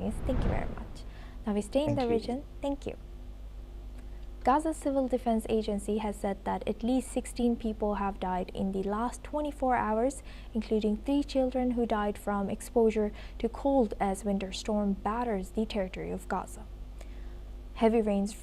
news. Thank you very much. Now we stay in the region. Thank you. Gaza Civil Defense Agency has said that at least 16 people have died in the last 24 hours, including 3 children who died from exposure to cold as winter storm batters the territory of Gaza. Heavy rains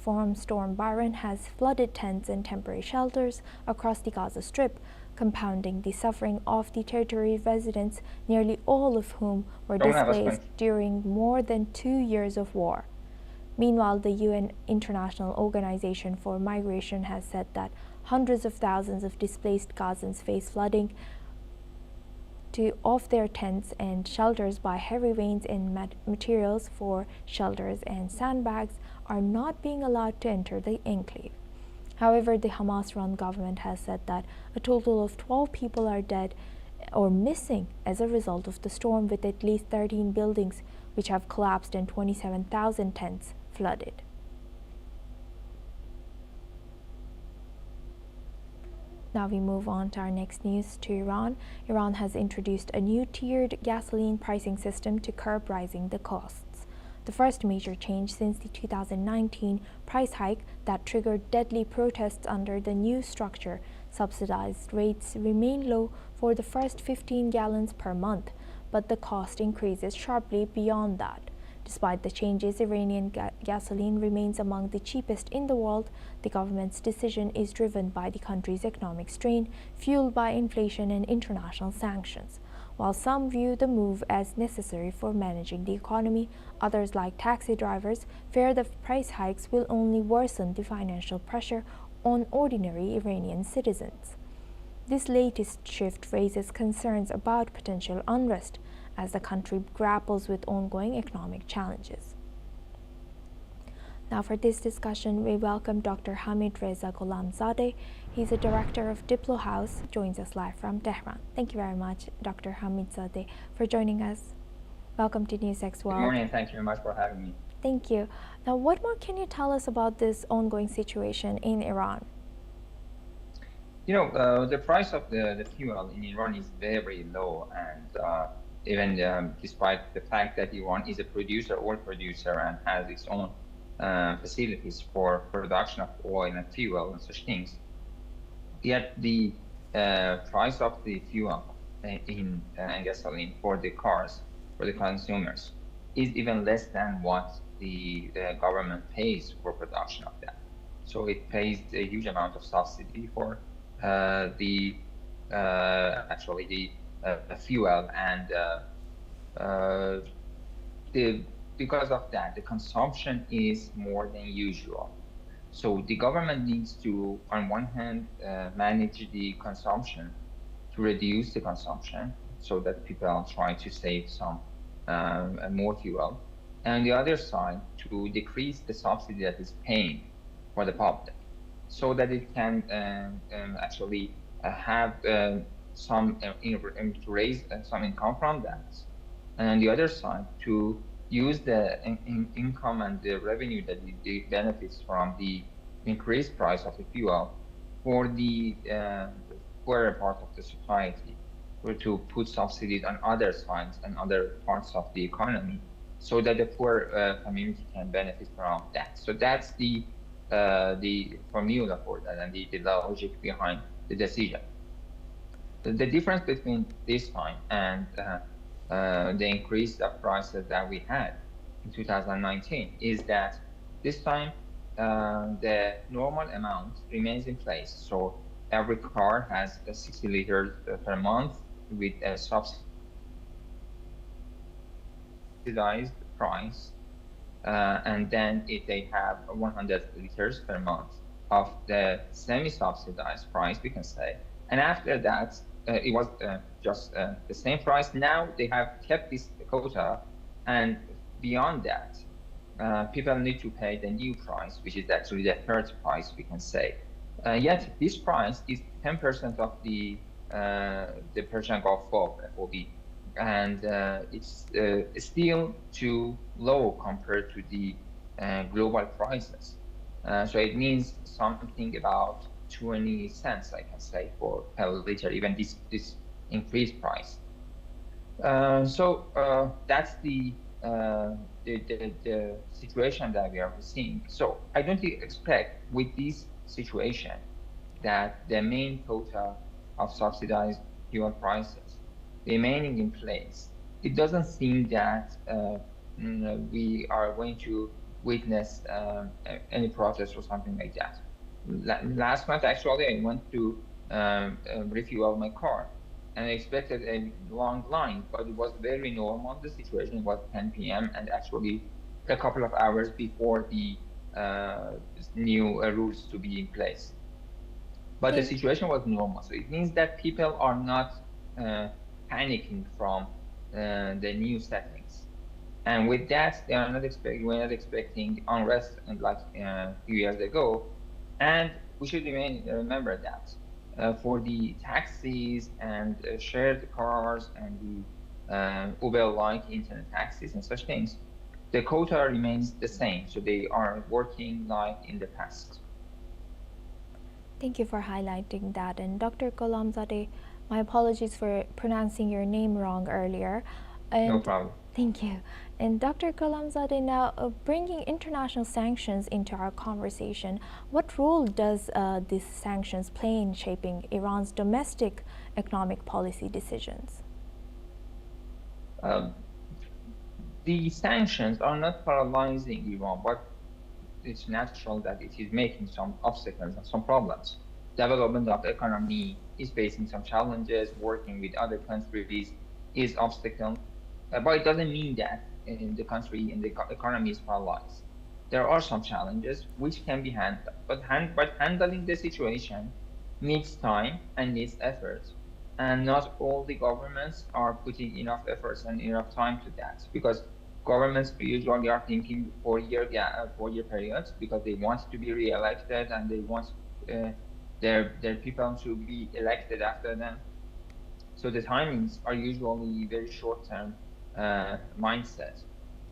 from Storm Byron has flooded tents and temporary shelters across the Gaza Strip, compounding the suffering of the territory residents, nearly all of whom were displaced during more than 2 years of war. Meanwhile, the UN International Organization for Migration has said that hundreds of thousands of displaced Gazans face flooding of their tents and shelters by heavy rains, and materials for shelters and sandbags are not being allowed to enter the enclave. However, the Hamas-run government has said that a total of 12 people are dead or missing as a result of the storm, with at least 13 buildings which have collapsed and 27,000 tents flooded. Now we move on to our next news, to Iran. Iran has introduced a new tiered gasoline pricing system to curb rising the costs. The first major change since the 2019 price hike that triggered deadly protests under the new structure. Subsidized rates remain low for the first 15 gallons per month, but the cost increases sharply beyond that. Despite the changes, Iranian gasoline remains among the cheapest in the world. The government's decision is driven by the country's economic strain, fueled by inflation and international sanctions. While some view the move as necessary for managing the economy, others, like taxi drivers, fear the price hikes will only worsen the financial pressure on ordinary Iranian citizens. This latest shift raises concerns about potential unrest as the country grapples with ongoing economic challenges. Now for this discussion, we welcome Dr. Hamid Reza Gholamzadeh. He's a director of Diplo House, joins us live from Tehran. Thank you very much, Dr. Hamid-zadeh, for joining us. Welcome to NewsX World. Good morning, thank you very much for having me. Thank you. Now, what more can you tell us about this ongoing situation in Iran? You know, the price of the fuel in Iran is very low, and even despite the fact that Iran is a oil producer, and has its own facilities for production of oil and fuel and such things, yet the price of the fuel in gasoline for the cars, for the consumers, is even less than what the government pays for production of that. So it pays a huge amount of subsidy for the fuel, and because of that, the consumption is more than usual. So the government needs to, on one hand, manage the consumption, to reduce the consumption, so that people try to save some more fuel, and on the other side, to decrease the subsidy that is paying for the public, so that it can actually have some to raise some income from that, and on the other side, to use the income and the revenue that it benefits from the increased price of the fuel for the poorer part of the society, or to put subsidies on other sides and other parts of the economy, so that the poor community can benefit from that. So that's the formula for that, and the logic behind the decision. The difference between this time and the increase of prices that we had in 2019 is that this time the normal amount remains in place. So every car has 60 liters per month with a subsidized price, and then they have 100 liters per month of the semi-subsidized price, we can say. And after that, it was just the same price. Now they have kept this quota, and beyond that, people need to pay the new price, which is actually the third price, we can say. Yet this price is 10% of the Persian Gulf FOB, and it's still too low compared to the global prices. So it means something about 20 cents, I can say, per liter, even this increased price. So that's the the situation that we are seeing. So I don't expect with this situation that the main quota of subsidized fuel prices remaining in place. It doesn't seem that we are going to witness any protest or something like that. Last month, actually, I went to refuel my car and I expected a long line, but it was very normal. The situation was 10 p.m. and actually a couple of hours before the uh, new rules to be in place. But the Thank, situation was normal. So it means that people are not uh, panicking from the new settings. And with that, they are not expecting, we're not expecting unrest and like a few years ago. And we should remember that for the taxis and shared cars and the Uber-like internet taxis and such things, the quota remains the same. So they are working like in the past. thank you for highlighting that. And Dr. Golamzadeh, my apologies for pronouncing your name wrong earlier. No And problem. thank you. And Dr. Golamzadeh, now bringing international sanctions into our conversation, what role does these sanctions play in shaping Iran's domestic economic policy decisions? Um, the sanctions are not paralyzing Iran, but it's natural that it is making some obstacles and some problems. Development of the economy is facing some challenges. Working with other countries is obstacle, but it doesn't mean that in the country and the economy is paralyzed. There are some challenges which can be handled, but handling the situation needs time and needs effort. And not all the governments are putting enough efforts and enough time to that because governments usually are thinking 4 year periods because they want to be re-elected and they want uh, their people to be elected after them. So the timings are usually very short-term mindset,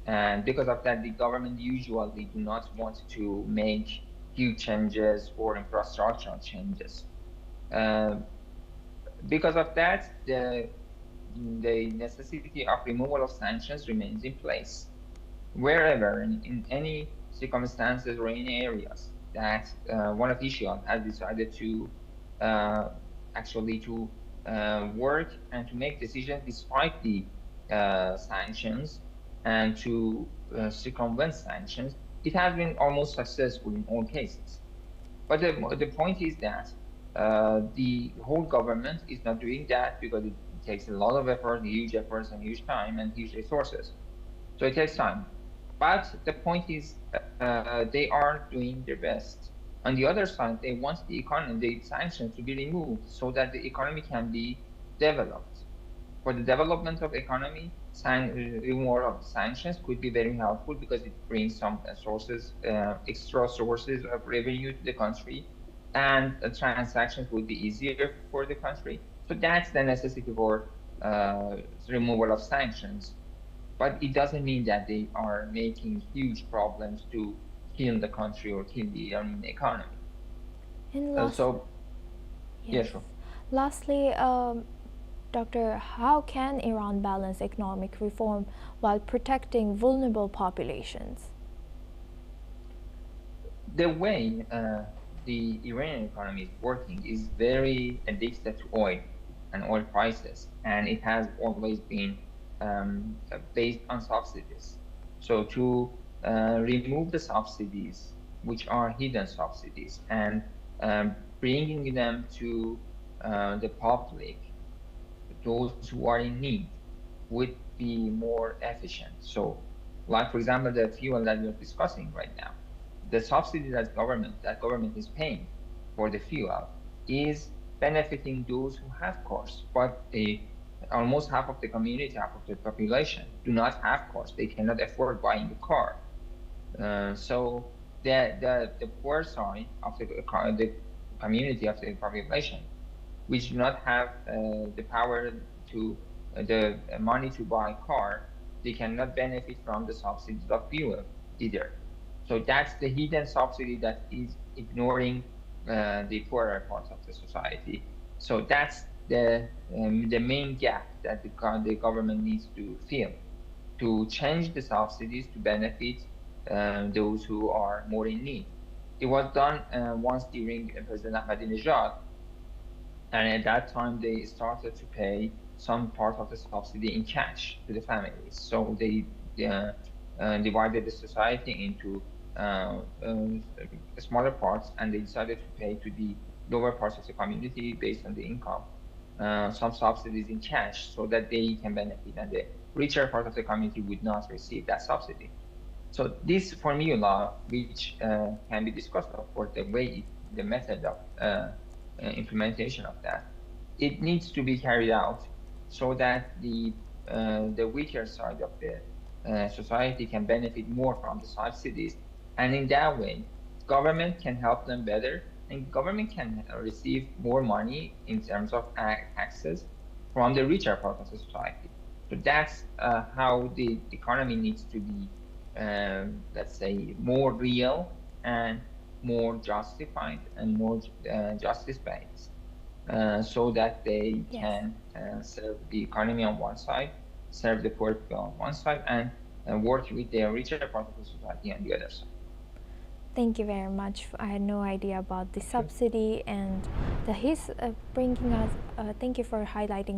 and because of that, the government usually do not want to make huge changes or infrastructural changes. Uh, because of that, the necessity of removal of sanctions remains in place wherever in any circumstances or in areas that one official has decided to uh, actually to work and to make decisions despite the sanctions and to circumvent sanctions, it has been almost successful in all cases. But the point is that the whole government is not doing that because it takes a lot of effort, huge efforts, and huge time and huge resources. So it takes time. But the point is, they are doing their best. On the other side, they want the economy, the sanctions to be removed so that the economy can be developed. For the development of economy, removal of sanctions could be very helpful because it brings some extra sources of revenue to the country, and transactions would be easier for the country. So that's the necessity for removal of sanctions, but it doesn't mean that they are making huge problems to kill the country or kill the economy. And last, So, yeah, yes. sure. Lastly, Doctor, how can Iran balance economic reform while protecting vulnerable populations? The way the Iranian economy is working is very addicted to oil and oil prices, and it has always been based on subsidies. So to remove the subsidies, which are hidden subsidies, and bringing them to the public, those who are in need, would be more efficient. So, like for example, the fuel that we're discussing right now, the subsidy that government is paying for the fuel is benefiting those who have cars, but almost half of the community, half of the population do not have cars. They cannot afford buying a car. So the poor side of the community of the population, which do not have the power to the money to buy a car, they cannot benefit from the subsidies of fuel either. So that's the hidden subsidy that is ignoring the poorer parts of the society. So that's the main gap that the government needs to fill. to change the subsidies to benefit those who are more in need. It was done once during President Ahmadinejad, and at that time they started to pay some part of the subsidy in cash to the families. So they divided the society into smaller parts, and they decided to pay to the lower parts of the community based on the income some subsidies in cash so that they can benefit, and the richer part of the community would not receive that subsidy. So this formula, which can be discussed, of course, the method of implementation of that, it needs to be carried out so that the weaker side of the society can benefit more from the subsidies, and in that way, government can help them better, and government can receive more money in terms of taxes from the richer part of the society. So that's how the economy needs to be, let's say, more real and more justified and more justice-based, so that they Yes. can serve the economy on one side, serve the poor people on one side, and work with the richer part of the society on the other side. Thank you very much. I had no idea about the Sure. subsidy and he's bringing us. Thank you for highlighting